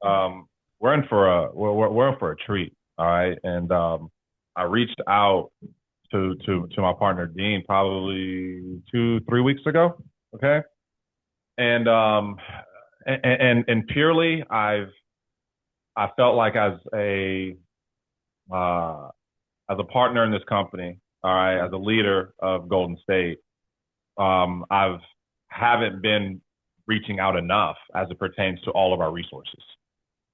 we're in for we're in for a treat. All right. And I reached out to my partner Dean probably 2 3 weeks ago. Okay. And purely I felt like uh as a partner in this company, all right, as a leader of Golden State, I've haven't been reaching out enough as it pertains to all of our resources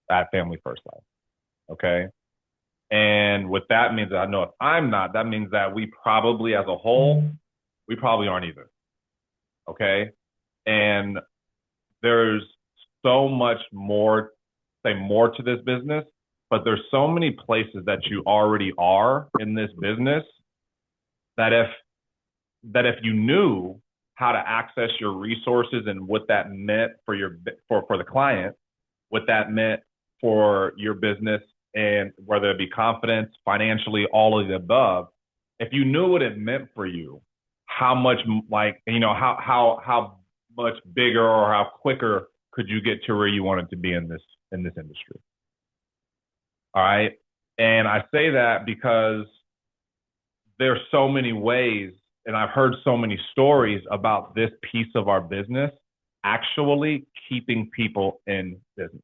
at Family First Life. Okay. And what that means, I know if I'm not, that means that we probably as a whole, we probably aren't either. Okay. And there's so much more, say more to this business, but there's so many places that you already are in this business that if you knew how to access your resources and what that meant for for the client, what that meant for your business, and whether it be confidence, financially, all of the above, if you knew what it meant for you, how much like how much bigger or how quicker could you get to where you wanted to be in this industry? All right. And I say that because there's so many ways, and I've heard so many stories about this piece of our business actually keeping people in business.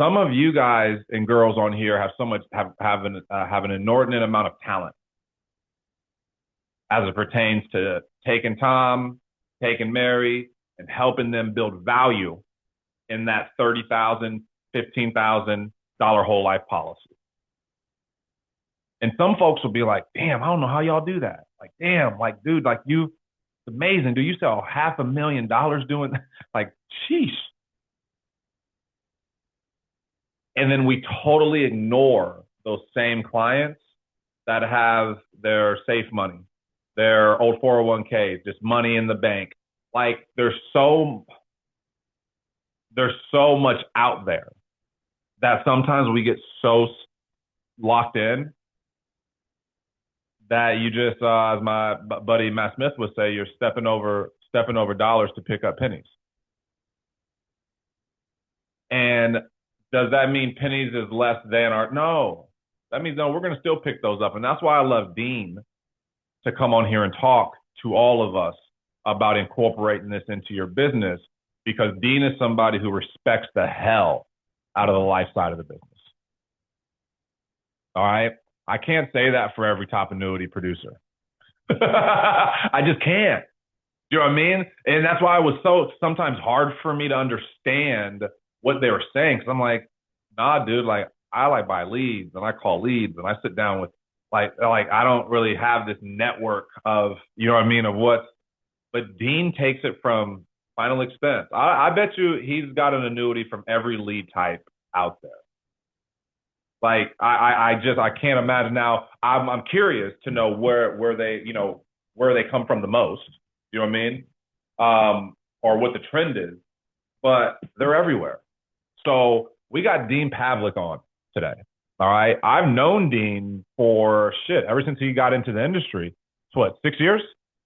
Some of you guys and girls on here have so much have an inordinate amount of talent as it pertains to taking Tom, taking Mary, and helping them build value in that $30,000, $15,000 whole life policy. And some folks will be like, damn, I don't know how y'all do that. Like, damn, like, dude, like you, it's amazing. Do you sell $500,000 doing like, sheesh. And then we totally ignore those same clients that have their safe money, their old 401ks, just money in the bank. Like there's so much out there that sometimes we get so locked in that you just, as my buddy Matt Smith would say, you're stepping over dollars to pick up pennies. And does that mean pennies is less than our? No, that means no. We're going to still pick those up, and that's why I love Dean to come on here and talk to all of us about incorporating this into your business, because Dean is somebody who respects the hell out of the life side of the business. All right. I can't say that for every top annuity producer. I just can't. You know what I mean? And that's why it was so sometimes hard for me to understand what they were saying. Cause I'm like, nah, dude, like I like buy leads and I call leads and I sit down with like I don't really have this network of, you know what I mean, of what, but Dean takes it from final expense. I bet you he's got an annuity from every lead type out there. Like I can't imagine now. I'm curious to know where they where they come from the most. You know what I mean? Or what the trend is, but they're everywhere. So we got Dean Pavlic on today. All right, I've known Dean for shit ever since he got into the industry. It's what, 6 years,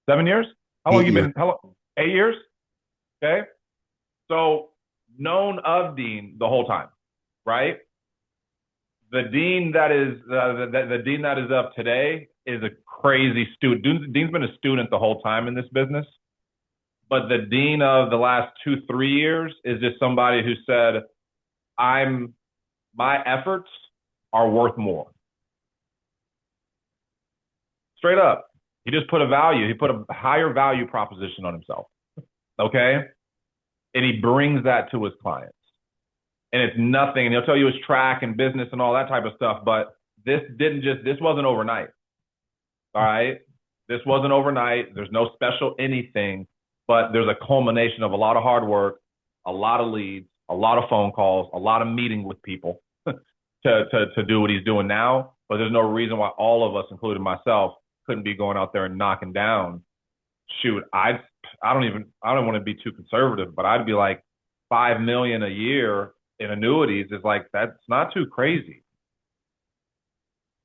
7 years? How long 8 you years. been? How long? 8 years? Okay. So known of Dean the whole time, right? The dean that is the dean that is up today is a crazy student. Dean's been a student the whole time in this business, but the dean of the last 2 3 years is just somebody who said, "I'm my efforts are worth more." Straight up, he just put a value. He put a higher value proposition on himself. Okay, and he brings that to his clients. And it's nothing. And he'll tell you his track and business and all that type of stuff. But this wasn't overnight. All right. This wasn't overnight. There's no special anything, but there's a culmination of a lot of hard work, a lot of leads, a lot of phone calls, a lot of meeting with people to do what he's doing now. But there's no reason why all of us, including myself, couldn't be going out there and knocking down. Shoot, I don't want to be too conservative, but I'd be like 5 million a year in annuities is like, that's not too crazy.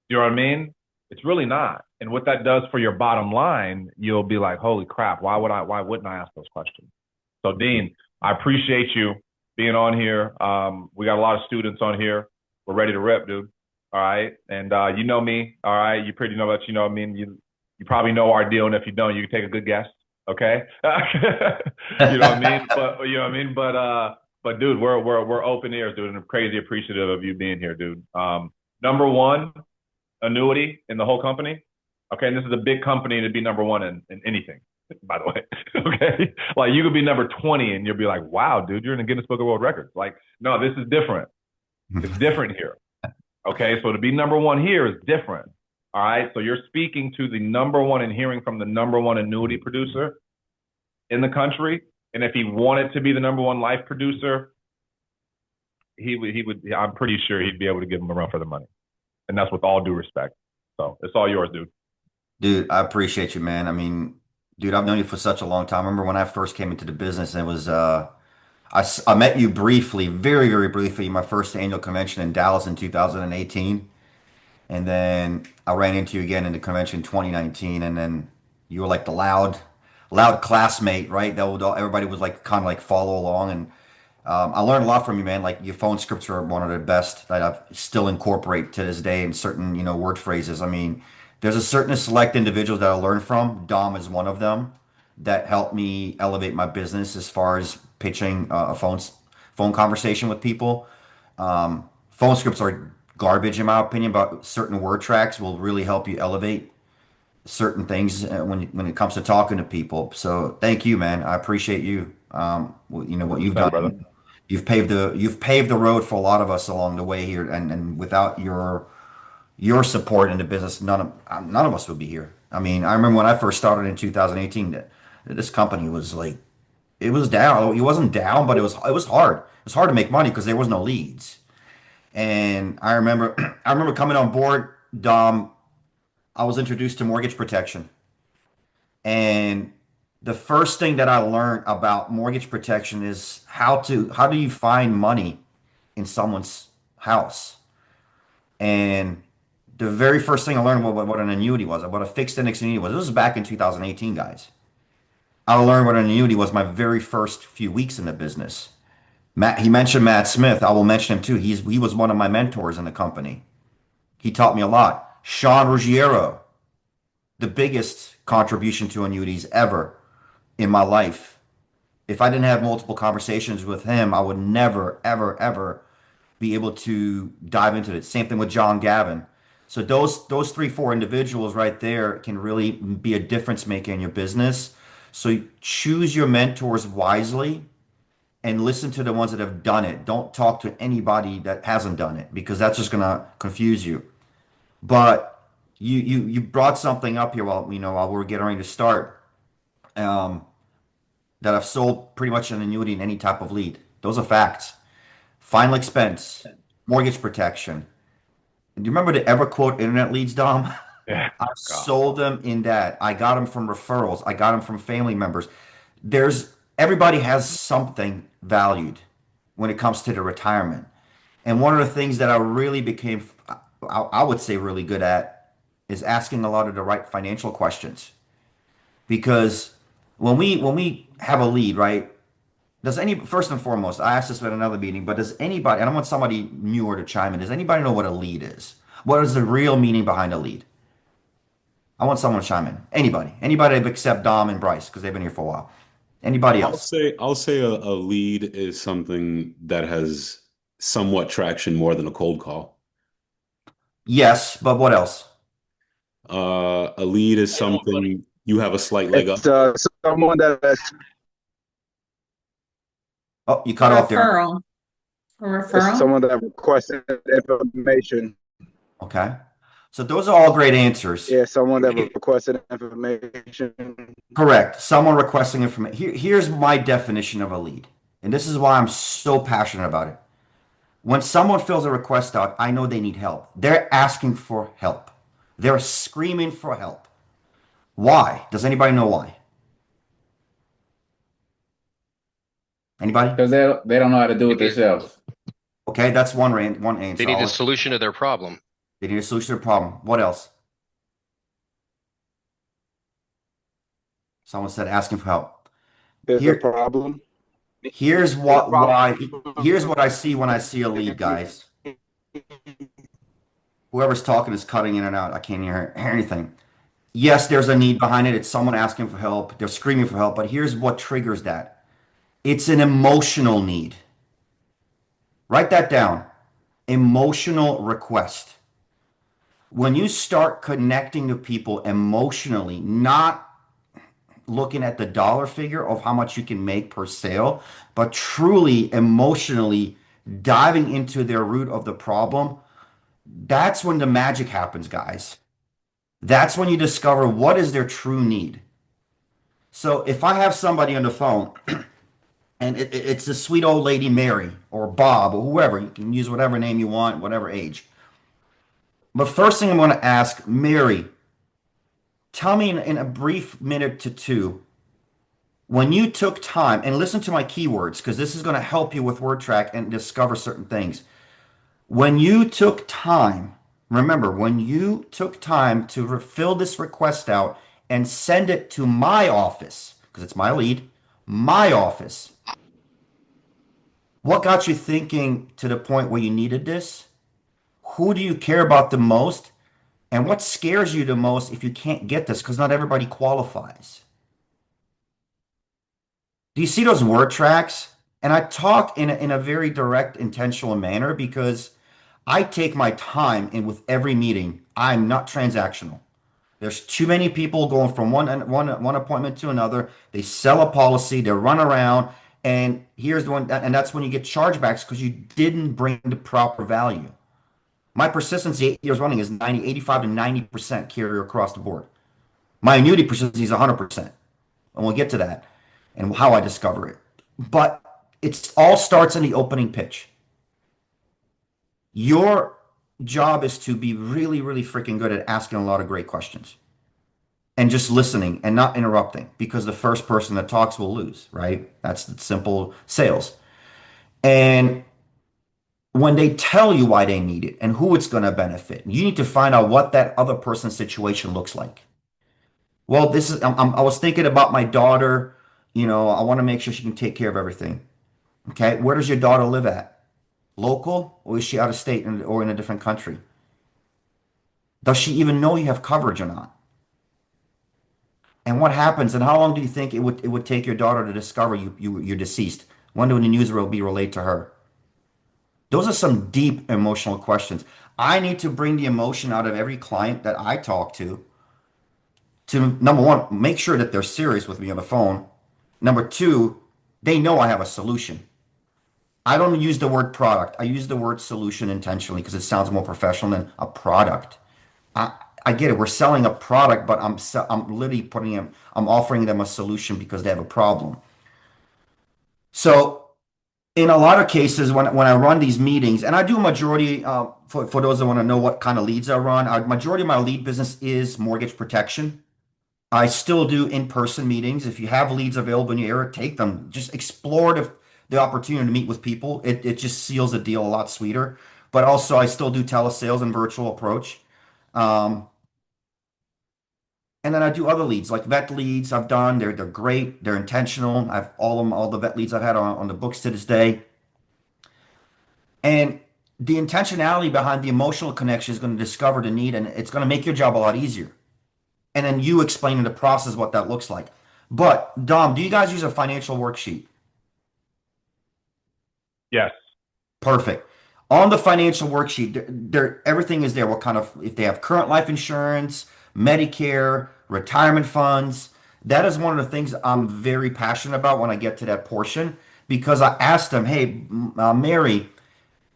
You know what I mean? It's really not. And what that does for your bottom line, you'll be like, holy crap, why wouldn't I ask those questions? So Dean, I appreciate you being on here. We got a lot of students on here. We're ready to rip, dude. All right. And you know me. All right. You pretty know that you know me. And you probably know our deal. And if you don't, you can take a good guess. Okay. You know what I mean? But you know what I mean? But dude, we're open ears, dude, and I'm crazy appreciative of you being here, dude. Number one annuity in the whole company. Okay, and this is a big company to be number one in anything, by the way. Okay. Like you could be number 20 and you'll be like, wow, dude, you're in the Guinness Book of World Records. Like, no, this is different. It's different here. Okay. So to be number one here is different. All right. So you're speaking to the number one and hearing from the number one annuity producer in the country. And if he wanted to be the number one life producer, he would, I'm pretty sure he'd be able to give him a run for the money. And that's with all due respect. So it's all yours, dude. Dude, I appreciate you, man. I mean, dude, I've known you for such a long time. I remember when I first came into the business, and it was I met you briefly, very, very briefly, my first annual convention in Dallas in 2018. And then I ran into you again in the convention in 2019, and then you were like the loud classmate, right? Everybody was like kind of like follow along, and I learned a lot from you, man. Like your phone scripts are one of the best that I've still incorporate to this day in certain, word phrases. I mean, there's a certain select individuals that I learned from. Dom is one of them that helped me elevate my business as far as pitching a phone conversation with people. Phone scripts are garbage in my opinion, but certain word tracks will really help you elevate certain things when it comes to talking to people. So thank you, man. I appreciate you. What you've 100%, brother. done. You've paved the road for a lot of us along the way here, and without your support in the business, none of us would be here. I mean, I remember when I first started in 2018, that this company was like it was down. It wasn't down, but it was hard. It was hard to make money because there was no leads. And I remember I remember coming on board, Dom. I was introduced to mortgage protection. And the first thing that I learned about mortgage protection is how do you find money in someone's house? And the very first thing I learned about what an annuity was, what a fixed index annuity was. This was back in 2018, guys. I learned what an annuity was my very first few weeks in the business. He mentioned Matt Smith. I will mention him too. He was one of my mentors in the company. He taught me a lot. Sean Ruggiero, the biggest contribution to annuities ever in my life. If I didn't have multiple conversations with him, I would never, ever, ever be able to dive into it. Same thing with John Gavin. So those three, four individuals right there can really be a difference maker in your business. So choose your mentors wisely and listen to the ones that have done it. Don't talk to anybody that hasn't done it because that's just gonna confuse you. But you brought something up here while we're getting ready to start. Um, that I've sold pretty much an annuity in any type of lead. Those are facts. Final expense, mortgage protection. Do you remember the EverQuote internet leads, Dom? Yeah. I God. sold them in that. I got them from referrals. I got them from family members. Everybody has something valued when it comes to the retirement. And one of the things that I really became, I would say, really good at is asking a lot of the right financial questions. Because when we have a lead, right? Does any first and foremost, I asked this at another meeting, but does anybody, and I want somebody newer to chime in, does anybody know what a lead is? What is the real meaning behind a lead? I want someone to chime in. Anybody except Dom and Bryce, because they've been here for a while. Anybody I'll else? say I'll say a lead is something that has somewhat traction more than a cold call. Yes, but what else? A lead is something you have a slight leg up. It's someone that Oh, you A cut off there. referral. A it's referral? someone that requested information. Okay. So those are all great answers. Yeah, someone that requested information. Correct. Someone requesting information. Here's my definition of a lead. And this is why I'm so passionate about it. When someone fills a request out, I know they need help. They're asking for help. They're screaming for help. Why? Does anybody know why? Anybody? Because they don't know how to do it themselves. Okay, that's one They answer. need a solution to their problem. They need a solution to the problem. What else? Someone said asking for help. There's a Here, problem. Here's The what why here's what I profitability. see when I see a lead, guys. Whoever's talking is cutting in and out. I can't hear anything. Yes, there's a need behind it. It's someone asking for help. They're screaming for help. But here's what triggers that. It's an emotional need. Write that down. Emotional request. When you start connecting to people emotionally, not looking at the dollar figure of how much you can make per sale, but truly emotionally diving into their root of the problem, that's when the magic happens, guys. That's when you discover what is their true need. So if I have somebody on the phone and it's a sweet old lady Mary or Bob or whoever, you can use whatever name you want, whatever age. But first thing I'm going to ask, Mary, tell me in a brief minute to two, when you took time, and listen to my keywords, because this is going to help you with word track and discover certain things. When you took time, remember, when you took time to fill this request out and send it to my office, because it's my lead, my office, what got you thinking to the point where you needed this? Who do you care about the most? And what scares you the most if you can't get this? Because not everybody qualifies. Do you see those word tracks? And I talk in a very direct, intentional manner because I take my time in with every meeting. I'm not transactional. There's too many people going from one appointment to another. They sell a policy, they run around, and here's the one, and that's when you get chargebacks because you didn't bring the proper value. My persistency 8 years running is 90, 85 to 90% carrier across the board. My annuity persistency is 100%. And we'll get to that and how I discover it. But it all starts in the opening pitch. Your job is to be really, really freaking good at asking a lot of great questions and just listening and not interrupting because the first person that talks will lose, right? That's the simple sales. And when they tell you why they need it and who it's going to benefit, you need to find out what that other person's situation looks like. Well, I was thinking about my daughter. I want to make sure she can take care of everything. Okay, where does your daughter live at? Local, or is she out of state or in a different country? Does she even know you have coverage or not? And what happens? And how long do you think it would take your daughter to discover you're deceased? When do the news will be relayed to her? Those are some deep emotional questions. I need to bring the emotion out of every client that I talk to number one, make sure that they're serious with me on the phone. Number two, they know I have a solution. I don't use the word product. I use the word solution intentionally because it sounds more professional than a product. I, I get it. We're selling a product, but I'm literally I'm offering them a solution because they have a problem. So in a lot of cases, when I run these meetings, and I do a majority, for those that want to know what kind of leads I run, a majority of my lead business is mortgage protection. I still do in-person meetings. If you have leads available in your area, take them. Just explore the opportunity to meet with people. It just seals the deal a lot sweeter. But also, I still do telesales and virtual approach. Um, and then I do other leads, like vet leads I've done. They're great. They're intentional. I've all the vet leads I've had on the books to this day. And the intentionality behind the emotional connection is going to discover the need, and it's going to make your job a lot easier. And then you explaining the process what that looks like. But Dom, do you guys use a financial worksheet? Yes. Perfect. On the financial worksheet, everything is there. What kind of, if they have current life insurance, Medicare, retirement funds. That is one of the things I'm very passionate about when I get to that portion because I asked them, hey, Mary,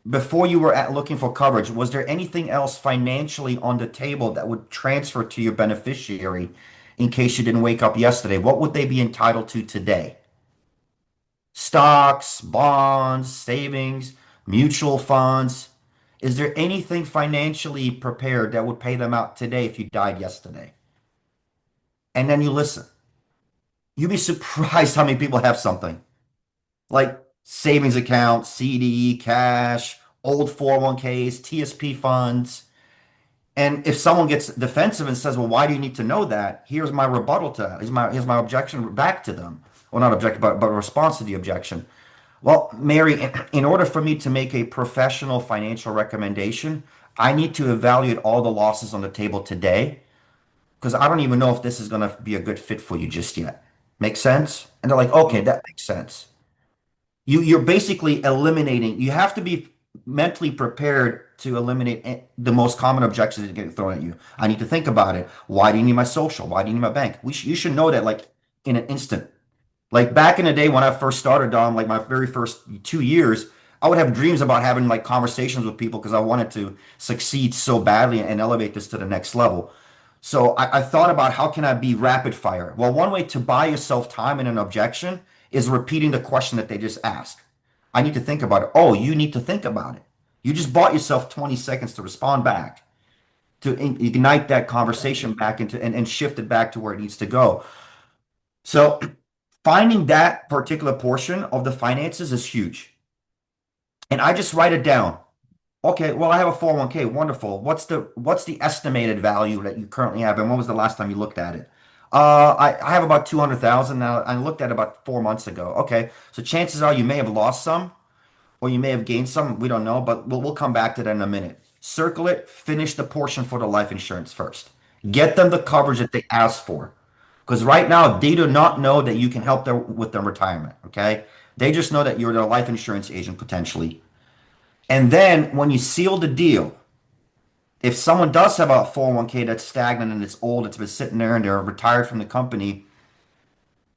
before you were looking for coverage, was there anything else financially on the table that would transfer to your beneficiary in case you didn't wake up yesterday? What would they be entitled to today? Stocks, bonds, savings, mutual funds. Is there anything financially prepared that would pay them out today if you died yesterday? And then you listen. You'd be surprised how many people have something like savings account, CD, cash, old 401ks, TSP funds. And if someone gets defensive and says, well, why do you need to know that? Here's my rebuttal to that. Here's my objection back to them. well, not objection, but a response to the objection. Well, Mary, in order for me to make a professional financial recommendation, I need to evaluate all the losses on the table today because I don't even know if this is going to be a good fit for you just yet. Make sense? And they're like, okay, that makes sense. You're basically eliminating, you have to be mentally prepared to eliminate the most common objections that get thrown at you. I need to think about it. Why do you need my social? Why do you need my bank? You should know that like in an instant. Like back in the day when I first started, Dom, like my very first 2 years, I would have dreams about having like conversations with people because I wanted to succeed so badly and elevate this to the next level. So I thought about how can I be rapid fire? Well, one way to buy yourself time in an objection is repeating the question that they just asked. I need to think about it. Oh, you need to think about it. You just bought yourself 20 seconds to respond back, to ignite that conversation back into and shift it back to where it needs to go. So finding that particular portion of the finances is huge. And I just write it down. Okay, well, I have a 401k. Wonderful. What's the estimated value that you currently have, and when was the last time you looked at it? I have about 200,000 now. I looked at it about 4 months ago. Okay, so chances are you may have lost some, or you may have gained some. We don't know, but we'll come back to that in a minute. Circle it. Finish the portion for the life insurance first. Get them the coverage that they asked for, because right now they do not know that you can help them with their retirement. Okay, they just know that you're their life insurance agent potentially. And then when you seal the deal, if someone does have a 401k that's stagnant and it's old, it's been sitting there and they're retired from the company,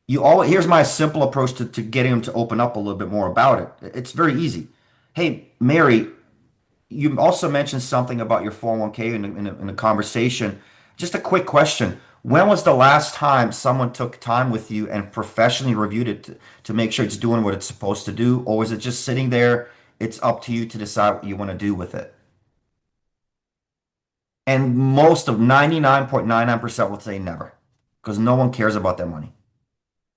you always, here's my simple approach to getting them to open up a little bit more about it. It's very easy. Hey, Mary, you also mentioned something about your 401k in a conversation. Just a quick question. When was the last time someone took time with you and professionally reviewed it to make sure it's doing what it's supposed to do? Or is it just sitting there? It's up to you to decide what you want to do with it. And most of 99.99% will say never because no one cares about their money.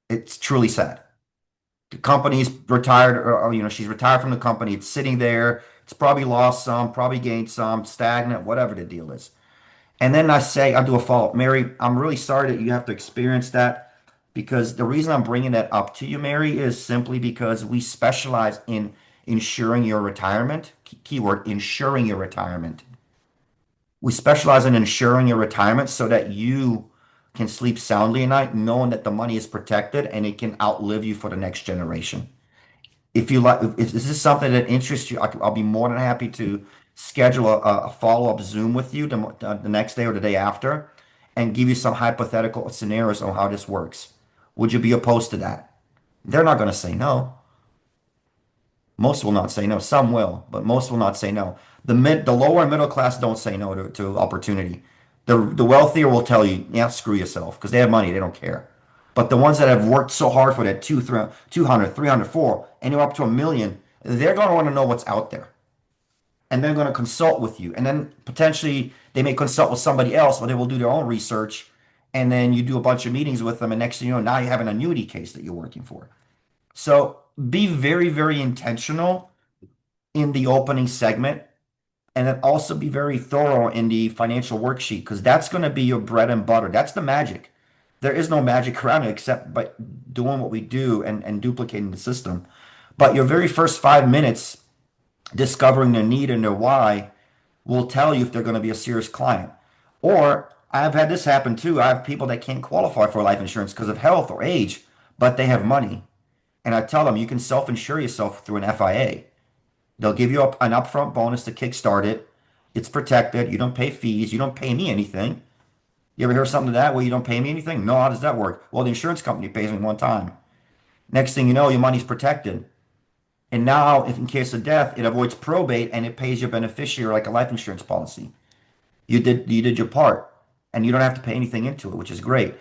It's truly sad. The company's retired, or she's retired from the company. It's sitting there. It's probably lost some, probably gained some, stagnant, whatever the deal is. And then I do a follow-up. Mary, I'm really sorry that you have to experience that because the reason I'm bringing that up to you, Mary, is simply because we specialize in ensuring your retirement. Keyword, ensuring your retirement. We specialize in ensuring your retirement so that you can sleep soundly at night knowing that the money is protected and it can outlive you for the next generation. If you like, if this is something that interests you, I'll be more than happy to schedule a follow-up Zoom with you the next day or the day after and give you some hypothetical scenarios on how this works. Would you be opposed to that? They're not going to say no. Most will not say no. Some will, but most will not say no. The lower and middle class don't say no to opportunity. The wealthier will tell you, yeah, screw yourself, because they have money, they don't care. But the ones that have worked so hard for that 200, 300, 4, and you're up to 1 million, they're going to want to know what's out there. And they're going to consult with you. And then potentially they may consult with somebody else, or they will do their own research. And then you do a bunch of meetings with them. And next thing you know, now you have an annuity case that you're working for. So be very, very intentional in the opening segment, and then also be very thorough in the financial worksheet because that's going to be your bread and butter. That's the magic. There is no magic around it except by doing what we do and duplicating the system. But your very first 5 minutes discovering their need and their why will tell you if they're going to be a serious client. Or I've had this happen too. I have people that can't qualify for life insurance because of health or age, but they have money. And I tell them you can self-insure yourself through an FIA. They'll give you an upfront bonus to kickstart it. It's protected. You don't pay fees. You don't pay me anything. You ever hear something to that where you don't pay me anything? No, how does that work? Well, the insurance company pays me one time. Next thing you know, your money's protected. And now, if in case of death, it avoids probate and it pays your beneficiary like a life insurance policy. You did your part, and you don't have to pay anything into it, which is great.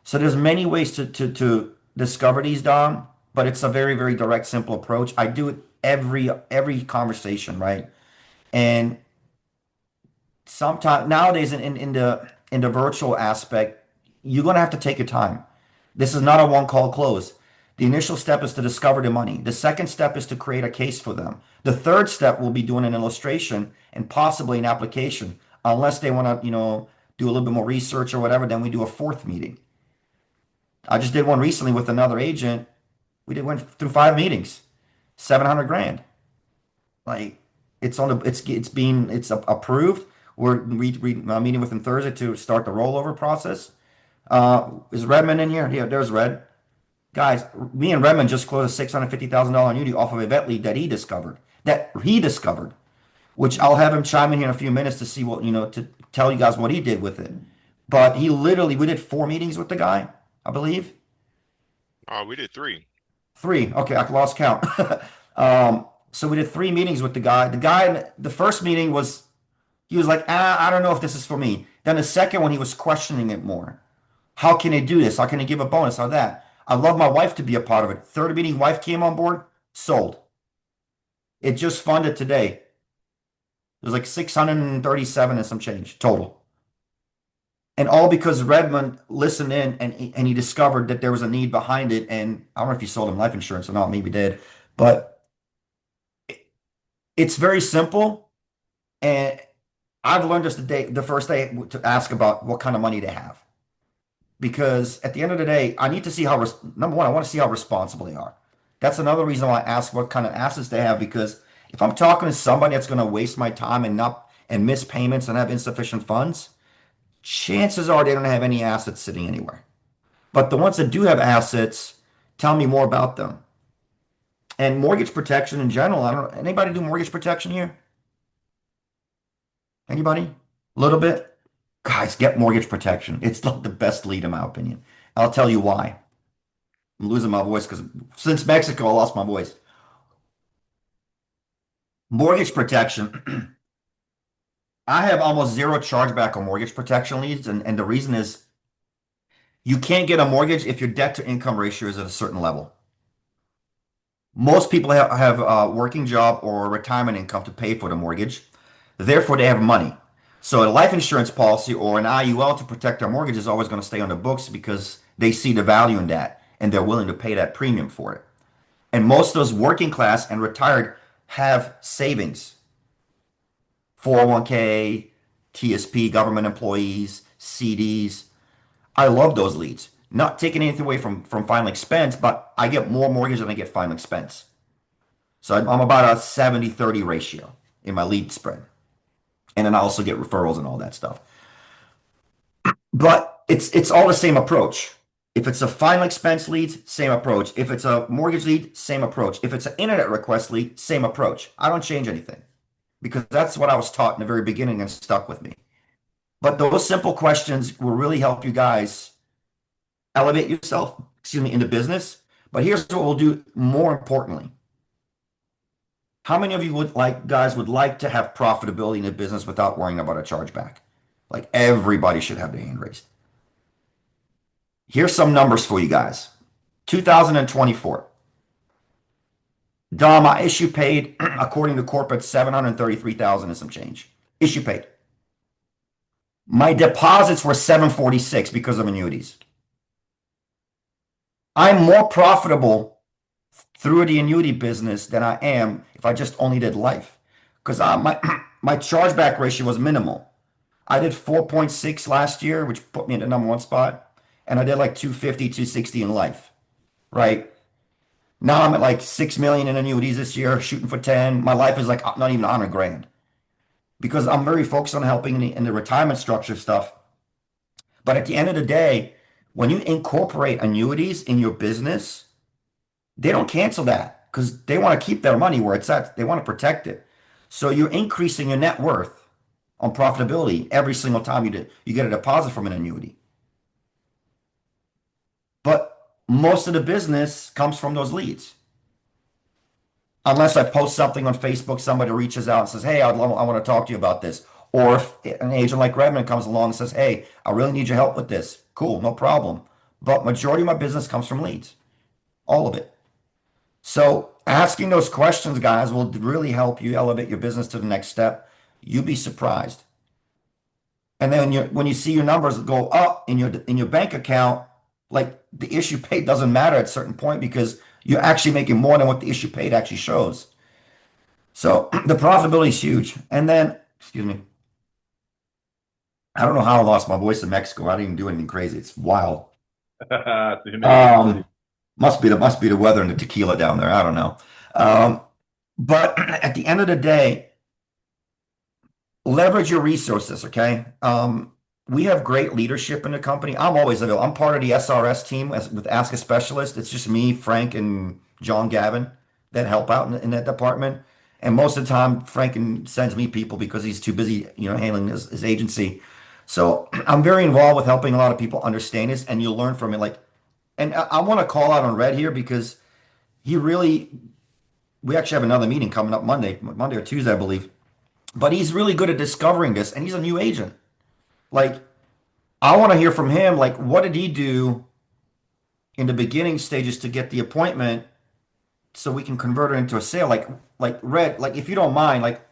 So there's many ways to discover these, Dom, but it's a very, very direct, simple approach. I do it every conversation, right? And sometimes nowadays in the virtual aspect, you're gonna have to take your time. This is not a one call close. The initial step is to discover the money. The second step is to create a case for them. The third step will be doing an illustration and possibly an application. Unless they want to, do a little bit more research or whatever, then we do a fourth meeting. I just did one recently with another agent. Went through 5 meetings, 700 grand. Like it's approved. We're meeting with him Thursday to start the rollover process. Is Redmond in here? Yeah, there's Red. Guys, me and Redmond just closed a $650,000 annuity off of a vet lead that he discovered. Which I'll have him chime in here in a few minutes to see to tell you guys what he did with it. But we did 4 meetings with the guy, I believe. Oh, we did 3. 3. Okay, I lost count. So we did 3 meetings with the guy. The first meeting he was like, I don't know if this is for me. Then the second one, he was questioning it more. How can he do this? How can he give a bonus? How that? I love my wife to be a part of it. Third meeting, wife came on board, sold. It just funded today. It was like 637 and some change total. And all because Redmond listened in and he discovered that there was a need behind it. And I don't know if he sold him life insurance or not, maybe did. But it's very simple. And I've learned the first day to ask about what kind of money they have. Because at the end of the day, I need to see number one, I want to see how responsible they are. That's another reason why I ask what kind of assets they have, because if I'm talking to somebody that's going to waste my time and miss payments and have insufficient funds, chances are they don't have any assets sitting anywhere. But the ones that do have assets, tell me more about them. And mortgage protection in general, I don't know, anybody do mortgage protection here? Anybody? A little bit? Guys, get mortgage protection. It's like the best lead in my opinion. I'll tell you why. I'm losing my voice because since Mexico, I lost my voice. Mortgage protection. I have almost zero chargeback on mortgage protection leads. And the reason is you can't get a mortgage if your debt to income ratio is at a certain level. Most people have a working job or retirement income to pay for the mortgage. Therefore, they have money. So a life insurance policy or an IUL to protect their mortgage is always going to stay on the books because they see the value in that and they're willing to pay that premium for it. And most of those working class and retired have savings. 401k, TSP, government employees, CDs. I love those leads. Not taking anything away from final expense, but I get more mortgage than I get final expense. So I'm about a 70-30 ratio in my lead spread. And then I also get referrals and all that stuff. But it's all the same approach. If it's a final expense lead, same approach. If it's a mortgage lead, same approach. If it's an internet request lead, same approach. I don't change anything because that's what I was taught in the very beginning and stuck with me. But those simple questions will really help you guys elevate yourself, into business. But here's what we'll do more importantly. How many of you would like to have profitability in the business without worrying about a chargeback? Like everybody should have their hand raised. Here's some numbers for you guys. 2024. Dom, I issue paid, according to corporate, 733,000 and some change. Issue paid. My deposits were 746 because of annuities. I'm more profitable through the annuity business than I am if I just only did life. Because my chargeback ratio was minimal. I did 4.6 last year, which put me in the number 1 spot. And I did like 250, 260 in life. Right? Now I'm at like 6 million in annuities this year, shooting for 10. My life is like not even 100 grand. Because I'm very focused on helping in the retirement structure stuff. But at the end of the day, when you incorporate annuities in your business, they don't cancel that because they want to keep their money where it's at. They want to protect it. So you're increasing your net worth on profitability every single time you get a deposit from an annuity. But most of the business comes from those leads. Unless I post something on Facebook, somebody reaches out and says, hey, I want to talk to you about this. Or if an agent like Redmond comes along and says, hey, I really need your help with this. Cool, no problem. But majority of my business comes from leads. All of it. So asking those questions, guys, will really help you elevate your business to the next step. You'd be surprised. And then when you see your numbers go up in your bank account, like the issue paid doesn't matter at a certain point because you're actually making more than what the issue paid actually shows. So the profitability is huge. And then, excuse me, I don't know how I lost my voice in Mexico. I didn't even do anything crazy. It's wild. So you know, Must be the weather and the tequila down there. I don't know. Um, but at the end of the day, leverage your resources, okay? We have great leadership in the company. I'm always available. I'm part of the SRS team with Ask a Specialist. It's just me, Frank, and John Gavin that help out in that department. And most of the time, sends me people because he's too busy, handling his agency. So I'm very involved with helping a lot of people understand this, and you'll learn from it. And I want to call out on Red here because he really, we actually have another meeting coming up Monday or Tuesday, I believe. But he's really good at discovering this, and he's a new agent. Like, I want to hear from him. Like, what did he do in the beginning stages to get the appointment so we can convert it into a sale? Like Red, like if you don't mind, like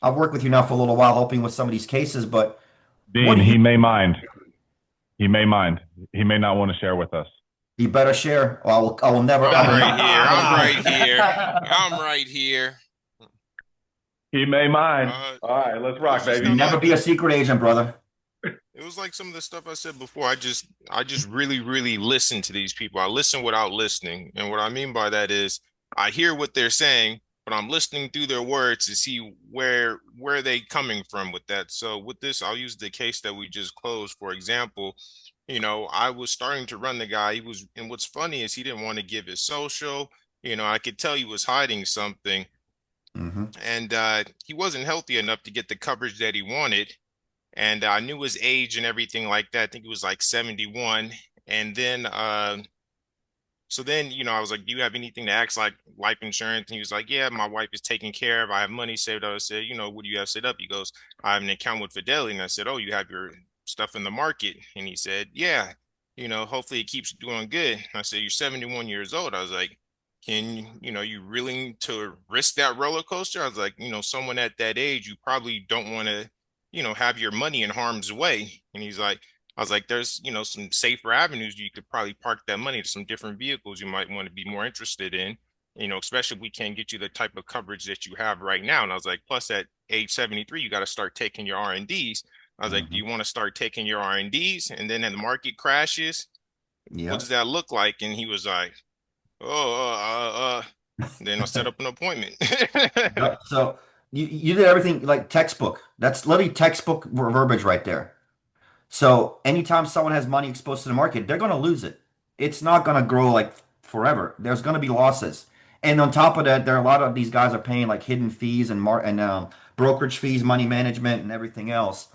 I've worked with you now for a little while, helping with some of these cases. But what Dean, do you? he may mind. He may mind. He may not want to share with us. You better share. I will never. I'm I will right here. I'm right here. not. I'm right here. He may mind. Uh, All right, let's rock, it's just baby. Never be a secret agent, brother. It was like some of the stuff I said before. I just really, really listen to these people. I listen without listening. And what I mean by that is I hear what they're saying, but I'm listening through their words to see where they coming from with that. So with this, I'll use the case that we just closed. For example, I was starting to run the guy. And what's funny is he didn't want to give his social. I could tell he was hiding something. Hmm. And he wasn't healthy enough to get the coverage that he wanted. And I knew his age and everything like that. I think he was like 71. And then, so then, I was like, do you have anything to act like life insurance? And he was like, yeah, my wife is taken care of. I have money saved up. I said, what do you have set up? He goes, I have an account with Fidelity. And I said, oh, you have your stuff in the market. And he said, yeah, hopefully it keeps doing good. And I said, you're 71 years old. I was like, you willing to risk that roller coaster? I was like, someone at that age, you probably don't want to have your money in harm's way. And I was like, there's, some safer avenues you could probably park that money to some different vehicles you might want to be more interested in, especially if we can't get you the type of coverage that you have right now. And I was like, plus at age 73, you got to start taking your R&Ds. I was like, do you want to start taking your R&Ds? And then the market crashes, what Yeah. does that look like? And he was like, oh, then I'll set up an appointment. Yep. So you did everything like textbook. That's literally textbook verbiage right there. So anytime someone has money exposed to the market, they're going to lose it. It's not going to grow like forever. There's going to be losses. And on top of that, there are a lot of these guys are paying like hidden fees and brokerage fees, money management, and everything else.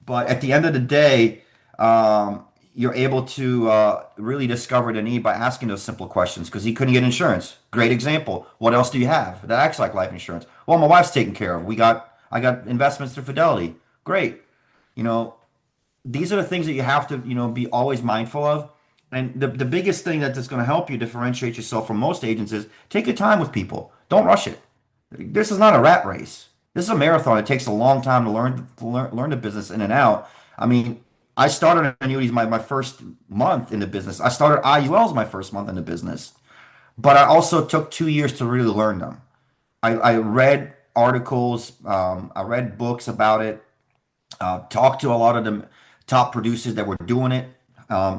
But at the end of the day, you're able to really discover the need by asking those simple questions because he couldn't get insurance. Great example. What else do you have that acts like life insurance? Well, my wife's taken care of. I got investments through Fidelity. Great. You know, these are the things that you have to, be always mindful of. And the biggest thing that's going to help you differentiate yourself from most agents is take your time with people. Don't rush it. This is not a rat race. This is a marathon. It takes a long time to learn the business in and out. I mean, I started annuities my first month in the business. I started IULs my first month in the business, but I also took 2 years to really learn them. I read articles, I read books about it, talked to a lot of the top producers that were doing it,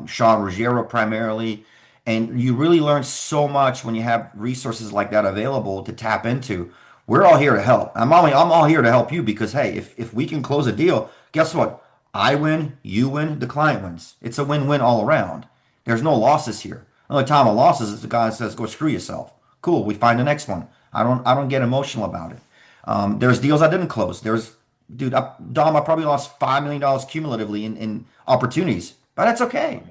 Sean Ruggiero primarily. And you really learn so much when you have resources like that available to tap into. We're all here to help. I'm all here to help you because hey, if we can close a deal, guess what? I win, you win, the client wins. It's a win-win all around. There's no losses here. The only time a loss is the guy that says, "Go screw yourself." Cool, we find the next one. I don't get emotional about it. There's deals I didn't close. Dude, Dom, I probably lost $5 million cumulatively in opportunities, but that's okay.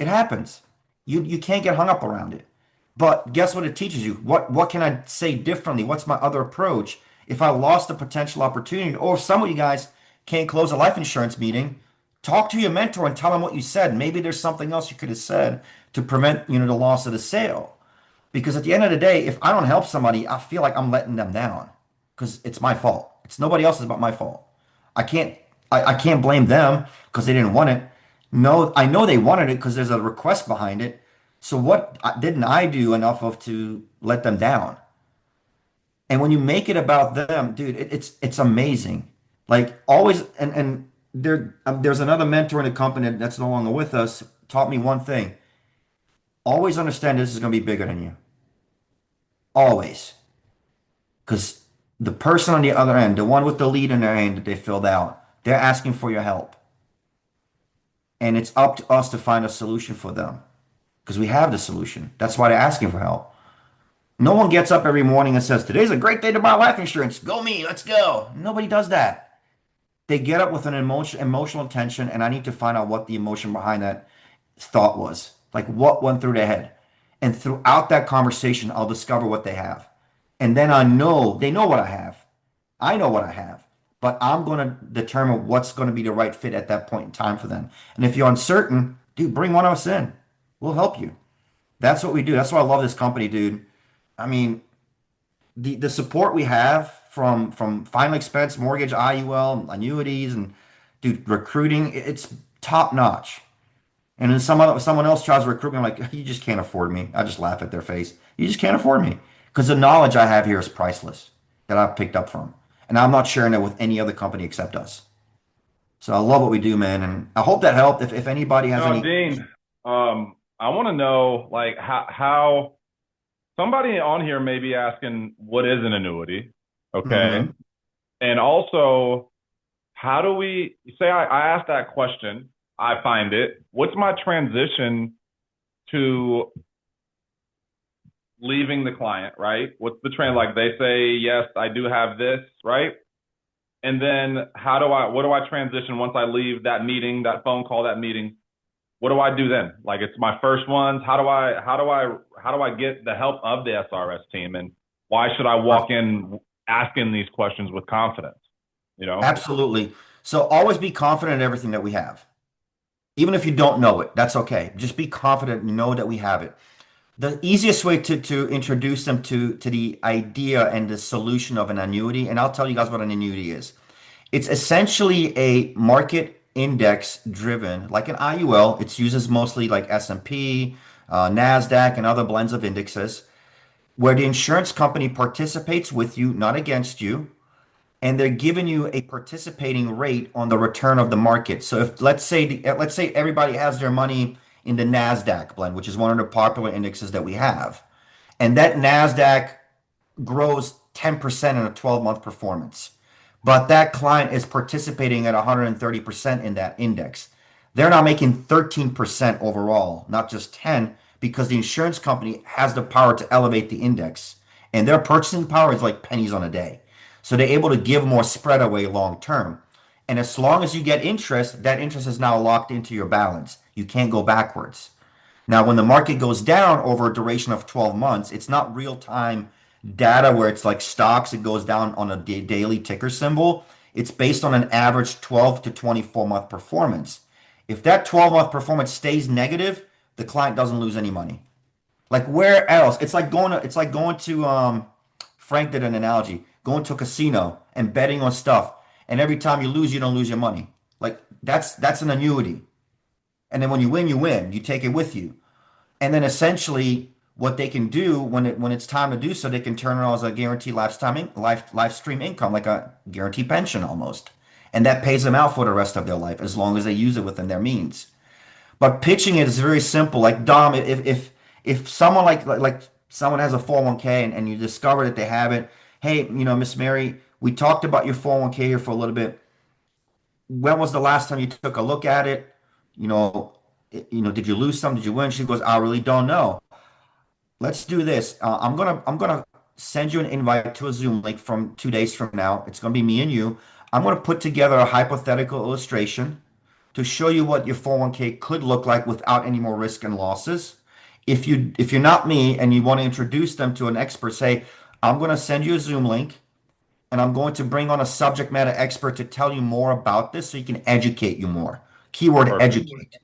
It happens. You can't get hung up around it. But guess what it teaches you? What can I say differently? What's my other approach? If I lost a potential opportunity, or if some of you guys can't close a life insurance meeting, talk to your mentor and tell them what you said. Maybe there's something else you could have said to prevent, the loss of the sale. Because at the end of the day, if I don't help somebody, I feel like I'm letting them down because it's my fault. It's nobody else's but my fault. I can't I can't blame them because they didn't want it. No, I know they wanted it because there's a request behind it. So what didn't I do enough of to let them down? And when you make it about them, dude, it's amazing. Like always, and there's another mentor in the company that's no longer with us. taught me one thing. Always understand this is going to be bigger than you. Always. Because the person on the other end, the one with the lead in their hand that they filled out, they're asking for your help. And it's up to us to find a solution for them because we have the solution. That's why they're asking for help. No one gets up every morning and says, "Today's a great day to buy life insurance. Go me, let's go." Nobody does that. They get up with an emotional intention, and I need to find out what the emotion behind that thought was. Like what went through their head. And throughout that conversation, I'll discover what they have. And then I know they know what I have. I know what I have. But I'm going to determine what's going to be the right fit at that point in time for them. And if you're uncertain, dude, bring one of us in. We'll help you. That's what we do. That's why I love this company, dude. I mean, the support we have from final expense, mortgage, IUL, annuities, and dude, recruiting, it's top notch. And then someone else tries to recruit me, I'm like, you just can't afford me. I just laugh at their face. You just can't afford me. Because the knowledge I have here is priceless that I've picked up from. And I'm not sharing it with any other company except us. So I love what we do, man. And I hope that helped. If anybody has any. Dean, I want to know like how somebody on here may be asking what is an annuity, okay? Mhm. And also, how do we say I asked that question, I find it. What's my transition to leaving the client, right? What's the trend? Like they say, yes, I do have this, right? And then what do I transition once I leave that meeting, that phone call, that meeting? What do I do then? Like it's my first ones. How do I get the help of the SRS team? And why should I walk in asking these questions with confidence? You know? Absolutely. So always be confident in everything that we have. Even if you don't know it, that's okay. Just be confident and know that we have it. The easiest way to introduce them to the idea and the solution of an annuity, and I'll tell you guys what an annuity is. It's essentially a market index driven, like an IUL. It uses mostly like S&P, NASDAQ, and other blends of indexes, where the insurance company participates with you, not against you, and they're giving you a participating rate on the return of the market. So if let's say everybody has their money in the NASDAQ blend, which is one of the popular indexes that we have, and that NASDAQ grows 10% in a 12-month performance. But that client is participating at 130% in that index. They're now making 13% overall, not just 10, because the insurance company has the power to elevate the index. And their purchasing power is like pennies on a day. So they're able to give more spread away long term. And as long as you get interest, that interest is now locked into your balance. You can't go backwards. Now, when the market goes down over a duration of 12 months, it's not real time data where it's like stocks, it goes down on a daily ticker symbol. It's based on an average 12 to 24-month performance. If that 12-month performance stays negative, the client doesn't lose any money. Like where else? It's like going to Frank did an analogy, going to a casino and betting on stuff. And every time you lose, you don't lose your money. Like that's an annuity. And then when you win, you win. You take it with you. And then essentially what they can do when it's time to do so, they can turn it on as a guaranteed life stream income, like a guaranteed pension almost. And that pays them out for the rest of their life as long as they use it within their means. But pitching it is very simple. Like Dom, if someone like someone has a 401k and you discover that they have it, hey, Miss Mary, we talked about your 401k here for a little bit. When was the last time you took a look at it? You know, did you lose some? Did you win? She goes, I really don't know. Let's do this. I'm gonna send you an invite to a Zoom link from 2 days from now. It's gonna be me and you. I'm gonna put together a hypothetical illustration to show you what your 401k could look like without any more risk and losses. If you're not me and you want to introduce them to an expert, say, I'm gonna send you a Zoom link and I'm going to bring on a subject matter expert to tell you more about this so you can educate you more. Keyword Perfect. educate.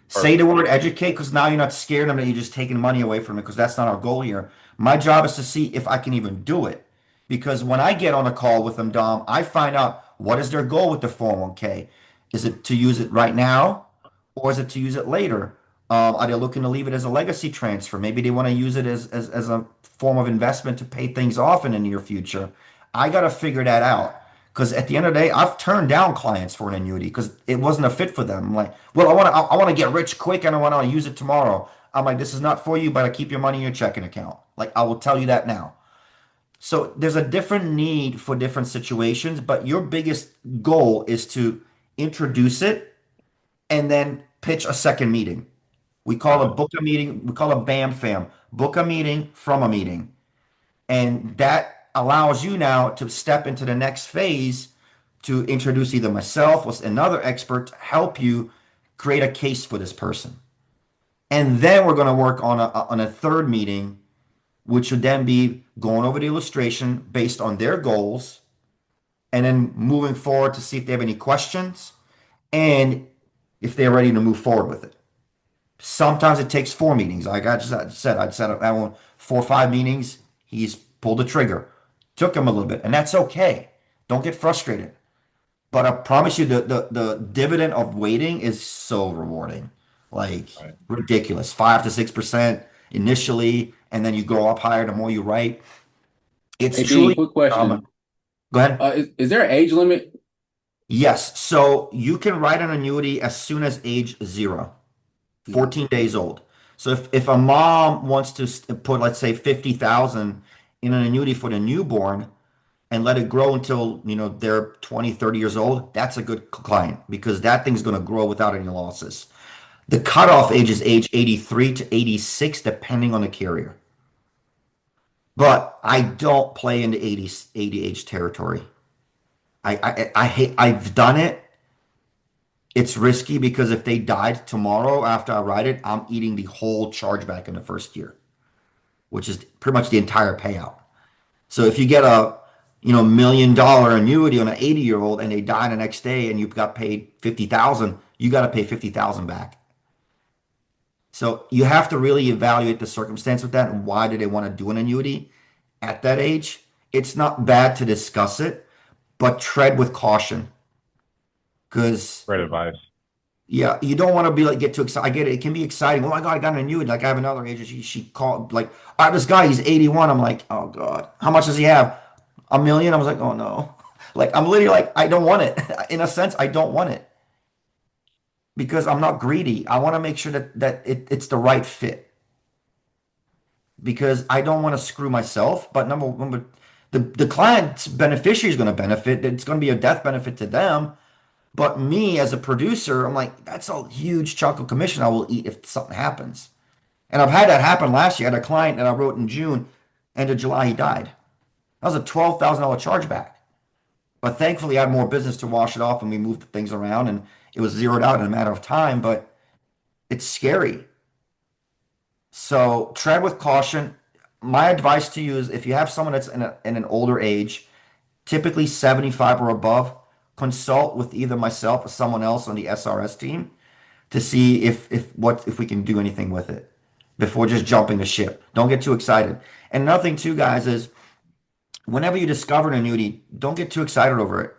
Say the Perfect. word educate because now you're not scared of them that you're just taking money away from it because that's not our goal here. My job is to see if I can even do it. Because when I get on a call with them, Dom, I find out what is their goal with the 401k. Is it to use it right now or is it to use it later? Are they looking to leave it as a legacy transfer? Maybe they want to use it as a form of investment to pay things off in the near future. I got to figure that out Because at the end of the day, I've turned down clients for an annuity because it wasn't a fit for them. I'm like, well, I want to get rich quick and I want to use it tomorrow. I'm like, this is not for you, but I keep your money in your checking account. Like, I will tell you that now. So there's a different need for different situations, but your biggest goal is to introduce it and then pitch a second meeting. We call Got a it. book a meeting, we call a BAM fam, book a meeting from a meeting. And that allows you now to step into the next phase to introduce either myself or another expert to help you create a case for this person. And then we're going to work on a third meeting, which would then be going over the illustration based on their goals and then moving forward to see if they have any questions and if they're ready to move forward with it. Sometimes it takes 4 meetings. Like I said, I'd set up 4 or 5 meetings. He's pulled the trigger. Took him a little bit, and that's okay. Don't get frustrated. But I promise you, the dividend of waiting is so rewarding, like Right. ridiculous. 5 to 6% initially, and then you go up higher the more you write. It's Hey, Dean, truly quick phenomenal. question. Go ahead. Is there an age limit? Yes, so you can write an annuity as soon as age 0. 14 days old. So if a mom wants to put, let's say, 50,000 in an annuity for the newborn and let it grow until, they're 20, 30 years old, that's a good client because that thing's going to grow without any losses. The cutoff age is age 83 to 86, depending on the carrier. But I don't play into 80 age territory. I hate, I've done it. It's risky because if they died tomorrow after I write it, I'm eating the whole chargeback in the first year, which is pretty much the entire payout. So if you get a $1 million annuity on an 80-year-old and they die the next day and you got paid 50,000, you got to pay 50,000 back. So you have to really evaluate the circumstance with that and why do they want to do an annuity at that age. It's not bad to discuss it, but tread with caution because Great advice. yeah, you don't want to be like get too excited. I get it. It can be exciting. Oh my God, I got an annuity. Like I have another agent. She called like, I have this guy. He's 81. I'm like, oh God, how much does he have? 1 million. I was like, oh no. Like I'm literally like, I don't want it. In a sense, I don't want it because I'm not greedy. I want to make sure that it's the right fit because I don't want to screw myself. But number, the client's beneficiary is going to benefit. It's going to be a death benefit to them. But me as a producer, I'm like, that's a huge chunk of commission I will eat if something happens. And I've had that happen last year. I had a client that I wrote in June, end of July, he died. That was a $12,000 chargeback. But thankfully, I had more business to wash it off and we moved things around and it was zeroed out in a matter of time. But it's scary. So tread with caution. My advice to you is if you have someone that's in an older age, typically 75 or above, consult with either myself or someone else on the SRS team to see if we can do anything with it before just jumping the ship. Don't get too excited. And another thing too, guys, is whenever you discover an annuity, don't get too excited over it.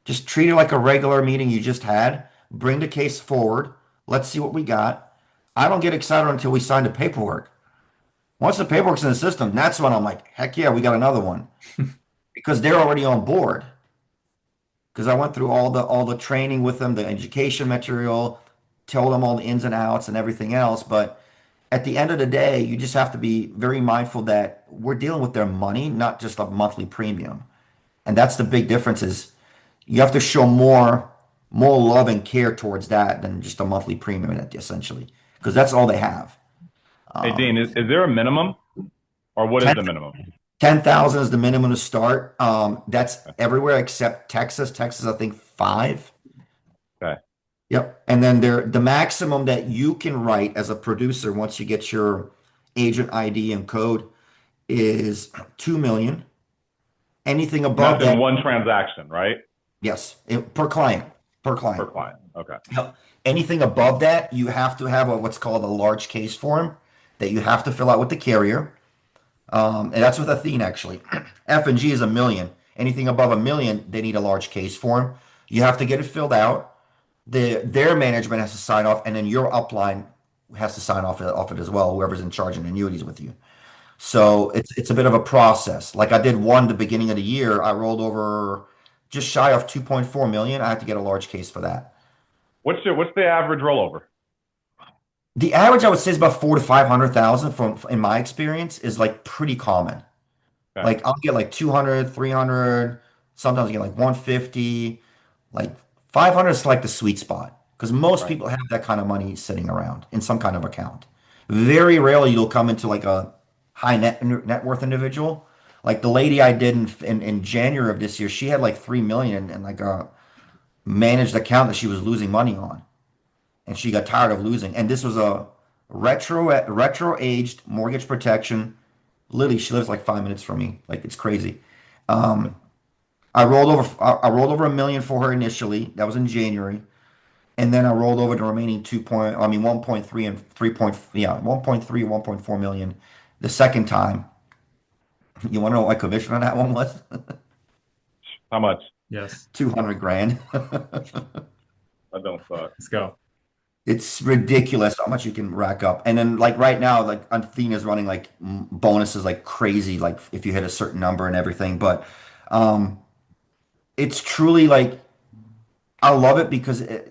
Just treat it like a regular meeting you just had. Bring the case forward. Let's see what we got. I don't get excited until we sign the paperwork. Once the paperwork's in the system, that's when I'm like, heck yeah, we got another one. Because they're already on board. Because I went through all the training with them, the education material, told them all the ins and outs and everything else. But at the end of the day, you just have to be very mindful that we're dealing with their money, not just a monthly premium. And that's the big difference is you have to show more love and care towards that than just a monthly premium essentially. Because that's all they have. Hey, Dean, is there a minimum or what is 10 the minimum? 10,000 is the minimum to start. That's everywhere except Texas. Texas, I think 5. Okay. Yep. And then the maximum that you can write as a producer once you get your agent ID and code is 2 million. Anything And above that's in that, one transaction, right? yes, per client, per client. Per client. Okay. Yep. Anything above that, you have to have what's called a large case form that you have to fill out with the carrier. And that's with Athene actually. F and G is 1 million. Anything above 1 million, they need a large case form. You have to get it filled out. Their management has to sign off, and then your upline has to sign off it as well, whoever's in charge of annuities with you. So it's a bit of a process. Like I did one the beginning of the year. I rolled over just shy of 2.4 million. I have to get a large case for that. What's the average rollover? The average I would say is about 400 to 500,000 from in my experience is like pretty common. Okay. Like I'll get like 200, 300, sometimes I get like 150, like 500 is like the sweet spot because most Right. people have that kind of money sitting around in some kind of account. Very rarely you'll come into like a high net worth individual. Like the lady I did in January of this year, she had like 3 million in like a managed account that she was losing money on, and she got tired of losing. And this was a retro aged mortgage protection. Literally, she lives like 5 minutes from me. Like it's crazy. Um, I rolled over a million for her initially. That was in January. And then I rolled over the remaining 1.3 and 3 point, yeah, 1.3, 1.4 million the second time. You want to know what my commission on that one was? How much? Yes. 200 grand. I don't suck. Let's go. It's ridiculous how much you can rack up. And then like right now, like Athena's running like bonuses like crazy, like if you hit a certain number and everything. But um, it's truly like I love it because I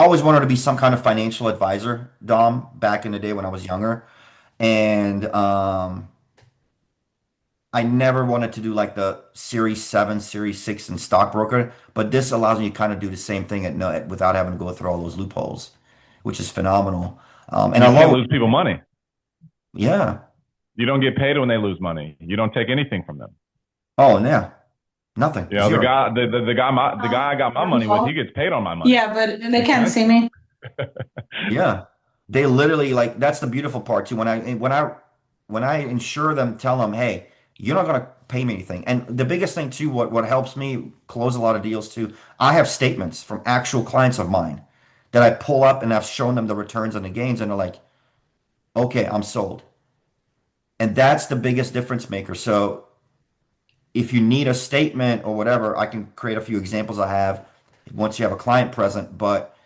always wanted to be some kind of financial advisor, Dom, back in the day when I was younger. And I never wanted to do like the Series 7, Series 6 and stockbroker, but this allows me to kind of do the same thing at no without having to go through all those loopholes, which is phenomenal. And You I can't love, lose people money. yeah. You don't get paid when they lose money. You don't take anything from them. Oh, yeah. Nothing. You know, Zero. the guy I got my money with, he gets paid on my money. Yeah, but they can't see me. Yeah. They literally like that's the beautiful part too. When I insure them, tell them, hey, you're not gonna pay me anything. And the biggest thing too, what helps me close a lot of deals too, I have statements from actual clients of mine that I pull up and I've shown them the returns and the gains, and they're like, okay, I'm sold. And that's the biggest difference maker. So if you need a statement or whatever, I can create a few examples I have once you have a client present, but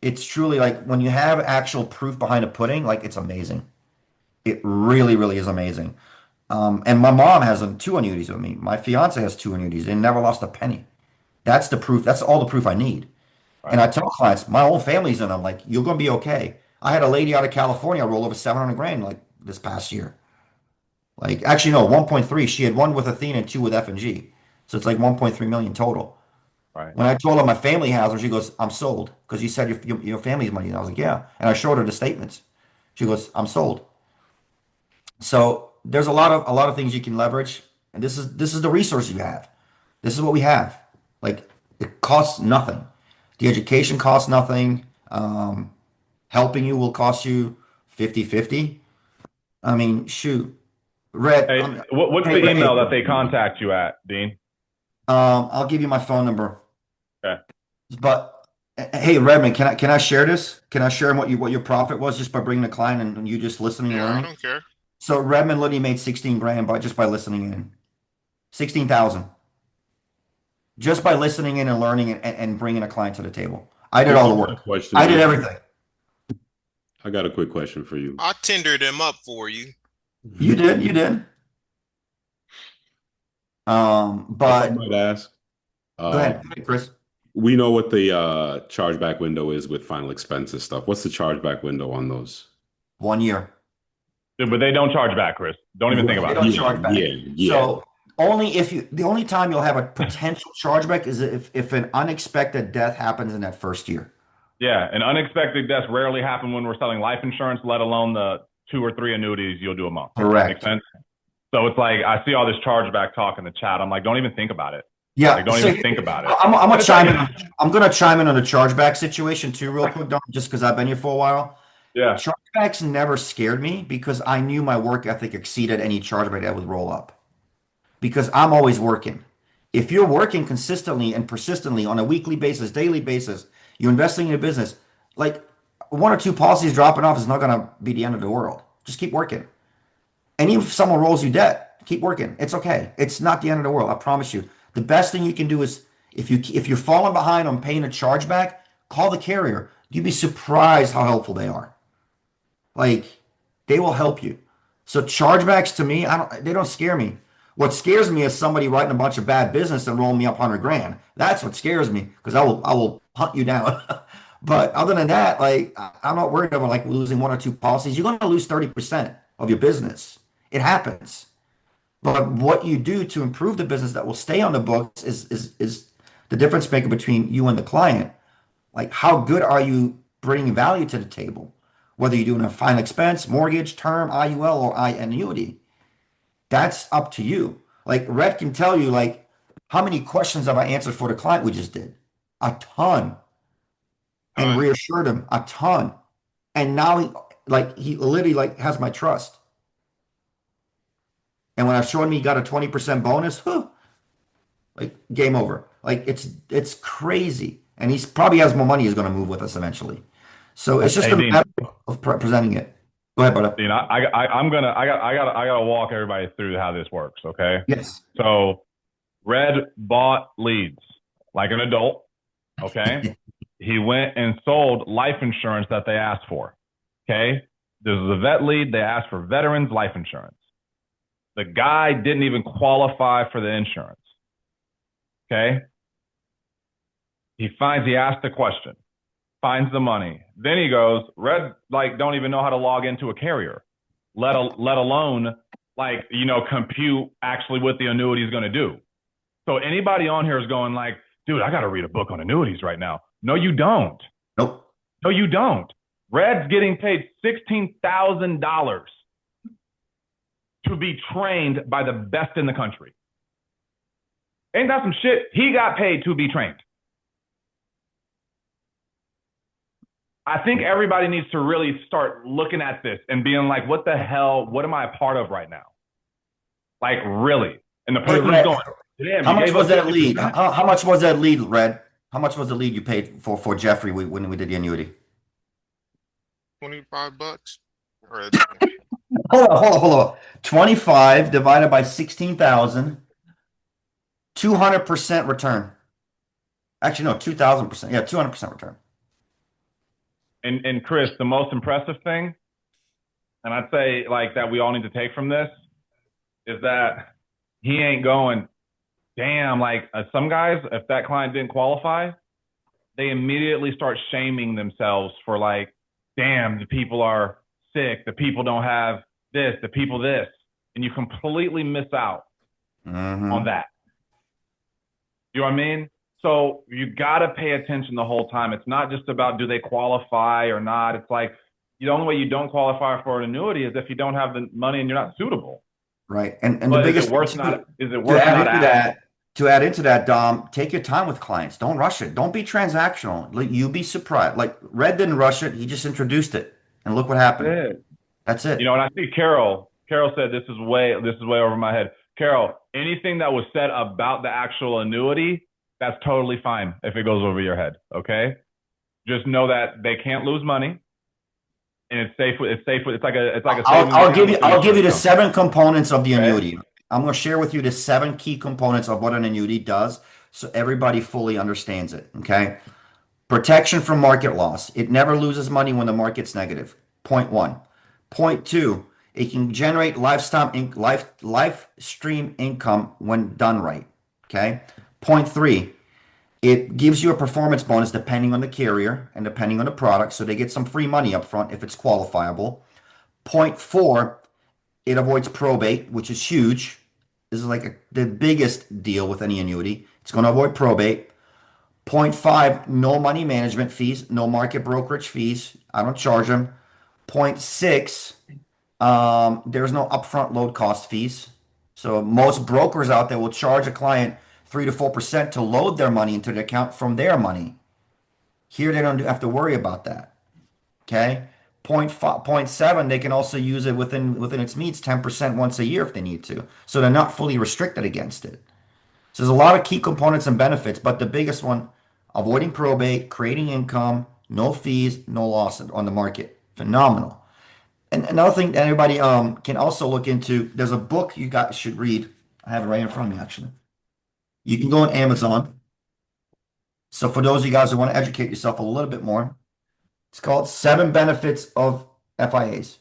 it's truly like when you have actual proof behind a pudding, like it's amazing. It really, really is amazing. And my mom has two annuities with me. My fiance has two annuities. They never lost a penny. That's the proof. That's all the proof I need. And I tell clients, my whole family's in. I'm like, you're gonna be okay. I had a lady out of California roll over 700 grand like this past year. Like actually no, 1.3. She had one with Athena and two with F&G. So it's like 1.3 million total. Right. When I told her my family has her, she goes, I'm sold. Because you said your family's money. And I was like, yeah. And I showed her the statements. She goes, I'm sold. So there's a lot of things you can leverage. And this is the resource you have. This is what we have. Like it costs nothing. The education costs nothing. Helping you will cost you 50-50. I mean, shoot. Red. Hey, what's Hey, the Red, email that they contact you at, Dean? I'll give you my phone number. Okay. But hey, Redmond, can I share this? Can I share what your profit was just by bringing the client and you just listening and Yeah, I learning? don't care. So Redmond literally made 16 grand just by listening in. 16,000. Just by listening in and learning and bringing a client to the table. I did all the work. I did everything. I got a quick question for you. I'll tender them up for you. You did. But If I might ask, go ahead, Chris. we know what the chargeback window is with final expenses stuff. What's the chargeback window on those? 1 year. But they don't charge back, Chris. Don't even think They about don't it. charge back. Yeah. So the only time you'll have a potential chargeback is if an unexpected death happens in that first year. Yeah, and unexpected deaths rarely happen when we're selling life insurance, let alone the 2 or 3 annuities you'll do a month. Correct. Makes sense? So it's like I see all this chargeback talk in the chat. I'm like, don't even think about it. Yeah, Like, don't even think about it. I'm gonna chime in. I'm gonna chime in on the chargeback situation too, real quick, Don, just because I've been here for a while. Yeah. Chargebacks never scared me because I knew my work ethic exceeded any chargeback that would roll up. Because I'm always working. If you're working consistently and persistently on a weekly basis, daily basis, you're investing in a business, like 1 or 2 policies dropping off is not gonna be the end of the world. Just keep working. And even if someone rolls you debt, keep working. It's okay. It's not the end of the world. I promise you. The best thing you can do is if you're falling behind on paying a chargeback, call the carrier. You'd be surprised how helpful they are. Like they will help you. So chargebacks to me, they don't scare me. What scares me is somebody writing a bunch of bad business and rolling me up 100 grand. That's what scares me because I will hunt you down. But other than that, like I'm not worried about like losing one or two policies. You're going to lose 30% of your business. It happens. But what you do to improve the business that will stay on the books is the difference maker between you and the client. Like how good are you bringing value to the table? Whether you're doing a final expense, mortgage, term, IUL, or annuity. That's up to you. Like Red can tell you, like, how many questions have I answered for the client we just did? A ton. And reassured him a ton. And now he literally like has my trust. And when I showed him he got a 20% bonus, like game over. Like it's crazy. And he's probably has more money he's going to move with us eventually. So it's just Hey, a Dean. matter of presenting it. Go ahead, brother. Dean, I gotta walk everybody through how this works, okay? Yes. So Red bought leads like an adult, okay? He went and sold life insurance that they asked for, okay? This is a vet lead. They asked for veterans life insurance. The guy didn't even qualify for the insurance, okay? He asked the question, finds the money. Then he goes, Red, like, don't even know how to log into a carrier, let alone, like, compute actually what the annuity is going to do. So anybody on here is going like, dude, I got to read a book on annuities right now. No, you don't. Nope. No, you don't. Red's getting paid $16,000 to be trained by the best in the country. Ain't that some shit? He got paid to be trained. I think everybody needs to really start looking at this and being like, what the hell? What am I a part of right now? Like, really? And the person who's going, damn, how much was that 50%? lead? How much was that lead, Red? How much was the lead you paid for Jeffrey when we did the annuity? $25. Or Hold on. 25 divided by 16,000, 200% return. Actually, no, 2,000%. Yeah, 200% return. And Chris, the most impressive thing, and I'd say like that we all need to take from this, is that he ain't going, damn, like some guys, if that client didn't qualify, they immediately start shaming themselves for like, damn, the people are sick, the people don't have this, the people this. And you completely miss out on that. You know what I mean? So you got to pay attention the whole time. It's not just about do they qualify or not. It's like the only way you don't qualify for an annuity is if you don't have the money and you're not suitable. Right. And the biggest is it worth not to add into that, Dom, take your time with clients. Don't rush it. Don't be transactional. Like, you'll be surprised. Like Red didn't rush it. He just introduced it. And look what happened. That's it. And I see Carol said this is way over my head. Carol, anything that was said about the actual annuity, that's totally fine if it goes over your head. Okay. Just know that they can't lose money. And it's safe. It's like a. I'll give you the 7 components of the annuity. I'm going to share with you the 7 key components of what an annuity does, so everybody fully understands it. Okay. Protection from market loss. It never loses money when the market's negative. Point 1. Point 2. It can generate live stream income when done right. Okay. Point 3. It gives you a performance bonus depending on the carrier and depending on the product, so they get some free money up front if it's qualifiable. Point 4, it avoids probate, which is huge. This is like the biggest deal with any annuity. It's going to avoid probate. Point 5, no money management fees, no market brokerage fees. I don't charge them. Point 6, there's no upfront load cost fees. So most brokers out there will charge a client 3 to 4% to load their money into the account from their money. Here, they don't have to worry about that. Okay. Point 7, they can also use it within its means 10% once a year if they need to. So they're not fully restricted against it. So there's a lot of key components and benefits, but the biggest one, avoiding probate, creating income, no fees, no loss on the market. Phenomenal. And another thing that everybody can also look into, there's a book you guys should read. I have it right in front of me, actually. You can go on Amazon. So for those of you guys who want to educate yourself a little bit more, it's called 7 Benefits of FIAs.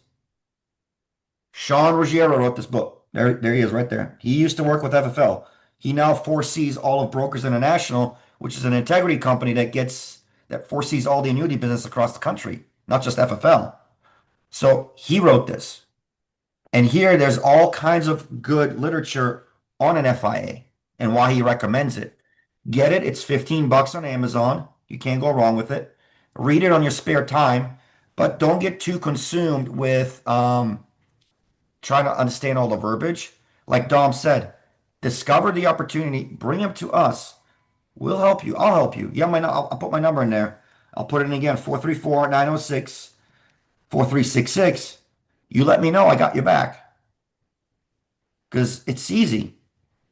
Sean Ruggiero wrote this book. There he is right there. He used to work with FFL. He now foresees all of Brokers International, which is an integrity company that foresees all the annuity business across the country, not just FFL. So he wrote this. And here there's all kinds of good literature on an FIA and why he recommends it. Get it? It's $15 on Amazon. You can't go wrong with it. Read it on your spare time, but don't get too consumed with trying to understand all the verbiage. Like Dom said, discover the opportunity, bring them to us. We'll help you. I'll help you. Yeah, I'll put my number in there. I'll put it in again, 434-906-4366. You let me know, I got your back. Because it's easy.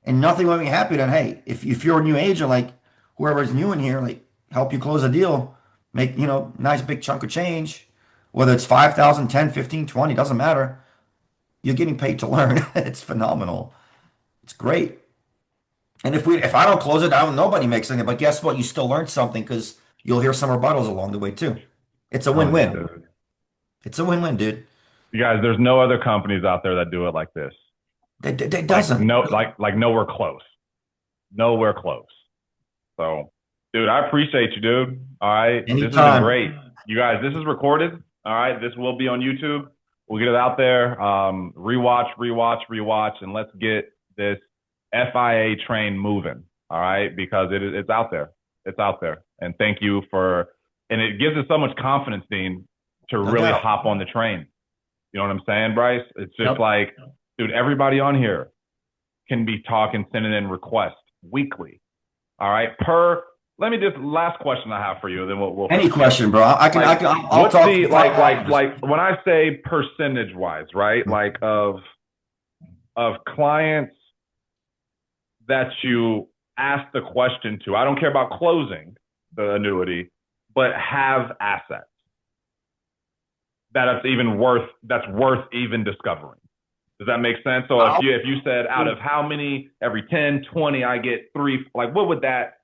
And nothing will make me happier than, hey, if you're a new agent, like whoever's new in here, like help you close a deal, make, nice big chunk of change, whether it's 5,000, 10, 15, 20, doesn't matter. You're getting paid to learn. It's phenomenal. It's great. And if I don't close it, nobody makes anything. But guess what? You still learned something because you'll hear some rebuttals along the way too. It's a win-win. Dude. It's a win-win, dude. You guys, there's no other companies out there that do it like this. It doesn't. Like nowhere close. Nowhere close. So, dude, I appreciate you, dude. All right. Anytime. This has been great. You guys, this is recorded. All right. This will be on YouTube. We'll get it out there. Rewatch, and let's get this FIA train moving. All right. Because it's out there. It's out there. And thank you and it gives us so much confidence, Dean, to really hop on the train. You know what I'm saying, Bryce? It's just like, dude, everybody on here can be talking, sending in requests weekly. All right. Let me last question I have for you, then we'll any question, bro. I'll what's talk. Like when I say percentage wise, right? Like of clients that you ask the question to, I don't care about closing the annuity, but have assets that's worth even discovering. Does that make sense? So if you said out of how many, every 10, 20, I get 3, like what would that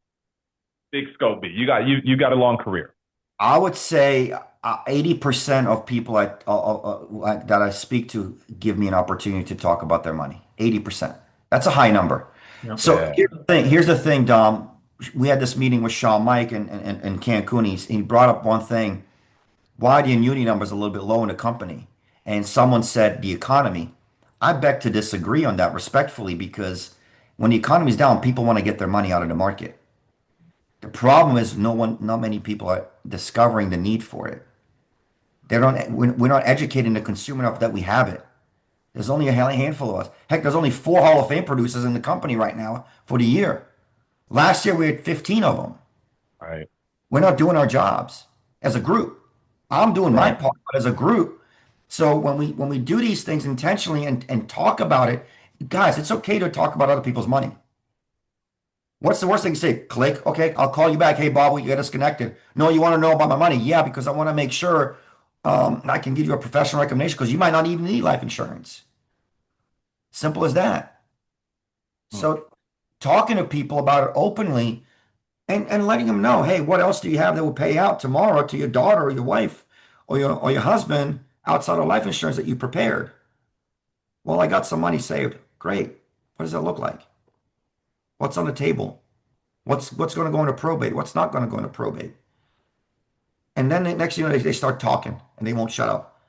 big scope be? You got a long career. I would say 80% of people that I speak to give me an opportunity to talk about their money. 80%. That's a high number. Yep. So here's the thing, Dom. We had this meeting with Sean Mike and Cancun. He brought up one thing. Why are the annuity numbers a little bit low in the company? And someone said the economy. I beg to disagree on that respectfully, because when the economy's down, people want to get their money out of the market. The problem is not many people are discovering the need for it. We're not educating the consumer enough that we have it. There's only a handful of us. Heck, there's only 4 Hall of Fame producers in the company right now for the year. Last year we had 15 of them. All right. We're not doing our jobs as a group. I'm doing my part, but as a group. So when we do these things intentionally and talk about it, guys, it's okay to talk about other people's money. What's the worst thing you say? Click. Okay, I'll call you back. Hey, Bob, we get us connected. No, you want to know about my money? Yeah, because I want to make sure I can give you a professional recommendation, because you might not even need life insurance. Simple as that. So talking to people about it openly and letting them know, hey, what else do you have that will pay out tomorrow to your daughter or your wife or your husband outside of life insurance that you prepared? Well, I got some money saved. Great. What does that look like? What's on the table? What's going to go into probate? What's not going to go into probate? And then next thing you know, they start talking and they won't shut up,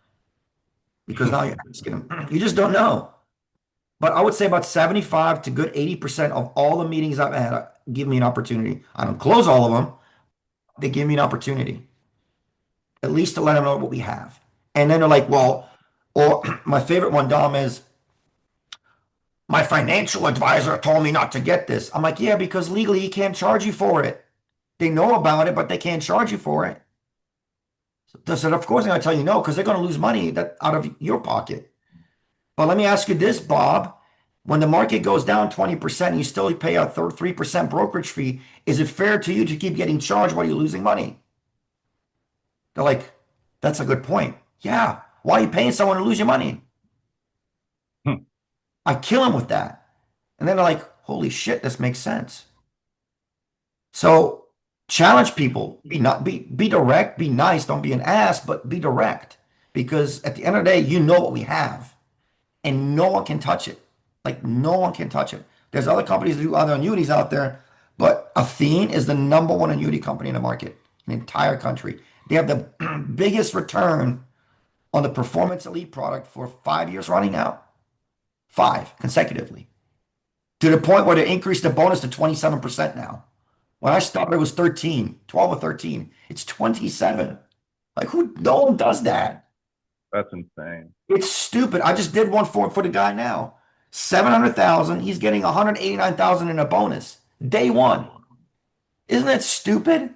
because now you're asking them. You just don't know. But I would say about 75 to good 80% of all the meetings I've had give me an opportunity. I don't close all of them. They give me an opportunity, at least to let them know what we have. And then they're like, well, or my favorite one, Dom, is, my financial advisor told me not to get this. I'm like, yeah, because legally he can't charge you for it. They know about it, but they can't charge you for it. So they said, of course they're going to tell you no, because they're going to lose money out of your pocket. But let me ask you this, Bob. When the market goes down 20% and you still pay a 3% brokerage fee, is it fair to you to keep getting charged while you're losing money? They're like, that's a good point. Yeah. Why are you paying someone to lose your money? I kill them with that. And then they're like, holy shit, this makes sense. So challenge people. Be direct, be nice, don't be an ass, but be direct. Because at the end of the day, you know what we have. And no one can touch it. Like no one can touch it. There's other companies that do other annuities out there, but Athene is the #1 annuity company in the market, in the entire country. They have the biggest return on the Performance Elite product for 5 years running now, 5 consecutively, to the point where they increased the bonus to 27% now. When I started, it was 13, 12 or 13. It's 27. Like no one does that. That's insane. It's stupid. I just did one for the guy now. 700,000. He's getting 189,000 in a bonus. Day one. Isn't that stupid?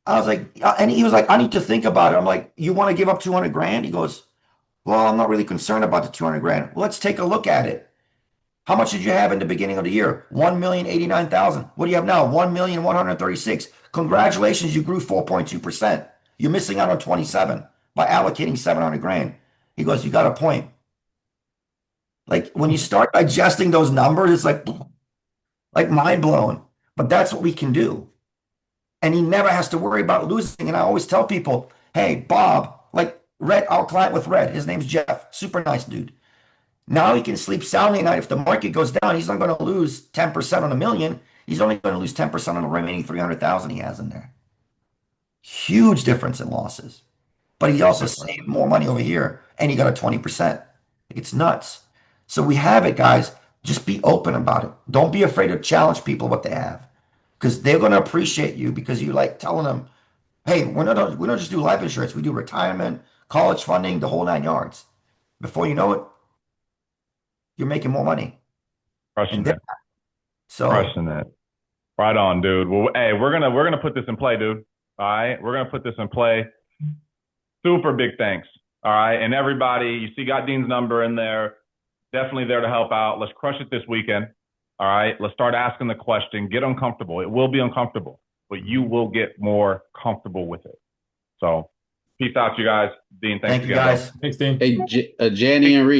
I was like, and he was like, I need to think about it. I'm like, you want to give up 200 grand? He goes, well, I'm not really concerned about the 200 grand. Well, let's take a look at it. How much did you have in the beginning of the year? 1,089,000. What do you have now? 1,136. Congratulations, you grew 4.2%. You're missing out on 27 by allocating 700 grand. He goes, you got a point. Like when you start digesting those numbers, it's like mind blowing. But that's what we can do. And he never has to worry about losing. And I always tell people, hey, Bob, like Red, our client with Red, his name's Jeff, super nice dude. Now he can sleep soundly at night. If the market goes down, he's not going to lose 10% on $1 million. He's only going to lose 10% on the remaining 300,000 he has in there. Huge difference in losses. But he also saved more money over here, and he got a 20%. It's nuts. So we have it, guys. Just be open about it. Don't be afraid to challenge people what they have, because they're going to appreciate you because you like telling them, hey, we don't just do life insurance. We do retirement, college funding, the whole 9 yards. Before you know it, you're making more money. Crushing it. So Crushing it. Right on, dude. Well, hey, we're gonna put this in play, dude. All right, we're gonna put this in play. Super big thanks. All right, and everybody, you see, got Dean's number in there. Definitely there to help out. Let's crush it this weekend. All right, let's start asking the question. Get uncomfortable. It will be uncomfortable, but you will get more comfortable with it. So, peace out, you guys. Dean, thanks thank you, again, guys. Thanks, Dean. Hey, Janny and Reed.